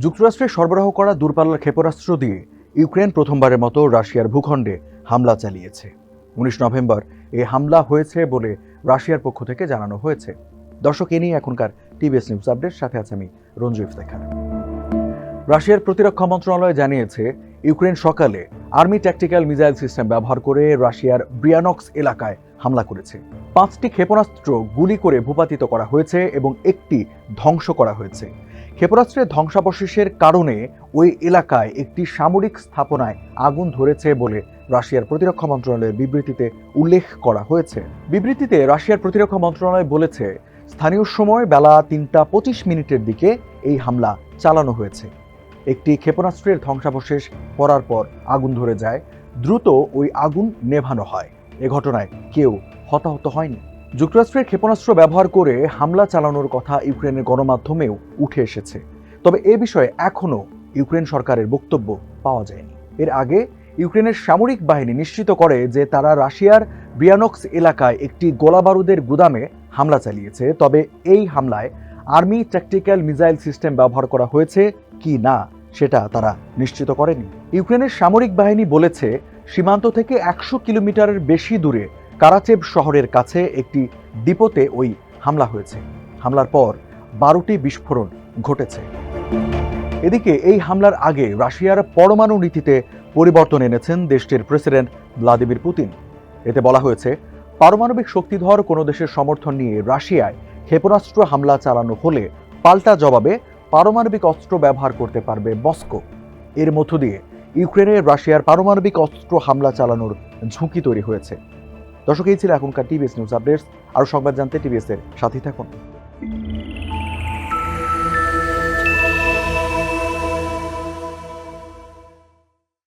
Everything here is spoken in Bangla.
যুক্তরাষ্ট্রের সরবরাহ করা দূরপাল্লার ক্ষেপণাস্ত্র দিয়ে ইউক্রেন প্রথমবারের মতো রাশিয়ার ভূখণ্ডে হামলা চালিয়েছে। 19 নভেম্বর এই হামলা হয়েছে বলে রাশিয়ার পক্ষ থেকে জানানো হয়েছে। দর্শক, এ নিয়ে এখনকার টিভিএস নিউজ আপডেট, সাথে আছে আমি রঞ্জু ইফতেখার। রাশিয়ার প্রতিরক্ষা মন্ত্রণালয় জানিয়েছে, ইউক্রেন সকালে আর্মি ট্যাকটিক্যাল মিসাইল সিস্টেম ব্যবহার করে রাশিয়ার ব্রিয়ানক্স এলাকায় হামলা করেছে। 5টি ক্ষেপণাস্ত্র গুলি করে ভূপাতিত করা হয়েছে এবং একটি ধ্বংস করা হয়েছে। ক্ষেপণাস্ত্রের ধ্বংসাবশেষের কারণে ওই এলাকায় একটি সামরিক স্থাপনায় আগুন ধরেছে বলে রাশিয়ার প্রতিরক্ষা মন্ত্রণালয়ের বিবৃতিতে উল্লেখ করা হয়েছে। বিবৃতিতে রাশিয়ার প্রতিরক্ষা মন্ত্রণালয় বলেছে, স্থানীয় সময় বেলা 3:25 দিকে এই হামলা চালানো হয়েছে। একটি ক্ষেপণাস্ত্রের ধ্বংসাবশেষ পড়ার পর আগুন ধরে যায়। দ্রুত ওই আগুন নেভানো হয়। এ ঘটনায় কেউ হতাহত হয়নি। যুক্তরাষ্ট্রের ক্ষেপণাস্ত্র ব্যবহার করে হামলা চালানোর কথা ইউক্রেনের গণমাধ্যমেও উঠে এসেছে। তবে এ বিষয়ে এখনও ইউক্রেন সরকারের বক্তব্য পাওয়া যায়নি। এর আগে ইউক্রেনের সামরিক বাহিনী নিশ্চিত করে যে তারা রাশিয়ার ব্রিয়ানক্স এলাকায় একটি গোলাবারুদের গুদামে হামলা চালিয়েছে। তবে এই হামলায় আর্মি ট্যাকটিক্যাল মিসাইল সিস্টেম ব্যবহার করা হয়েছে কি না সেটা তারা নিশ্চিত করেনি। ইউক্রেনের সামরিক বাহিনী বলেছে, সীমান্ত থেকে 100 কিলোমিটারের বেশি দূরে কারাচেভ শহরের কাছে একটি ডিপোতে ওই হামলা হয়েছে। হামলার পর 12টি বিস্ফোরণ ঘটেছে। এদিকে এই হামলার আগে রাশিয়ার পরমাণু নীতিতে পরিবর্তন এনেছেন দেশটির প্রেসিডেন্ট ভ্লাদিমির পুতিন। এতে বলা হয়েছে, পারমাণবিক শক্তিধর কোনো দেশের সমর্থন নিয়ে রাশিয়ায় ক্ষেপণাস্ত্র হামলা চালানো হলে পাল্টা জবাবে পারমাণবিক অস্ত্র ব্যবহার করতে পারবে মস্কো। এর মধ্য দিয়ে ইউক্রেনে রাশিয়ার পারমাণবিক অস্ত্র হামলা চালানোর ঝুঁকি তৈরি হয়েছে। দর্শক, এই ছিল এখনকার টিভিএস নিউজ আপডেটস। আরও সংবাদ জানতে টিভিএস এর সাথেই থাকুন।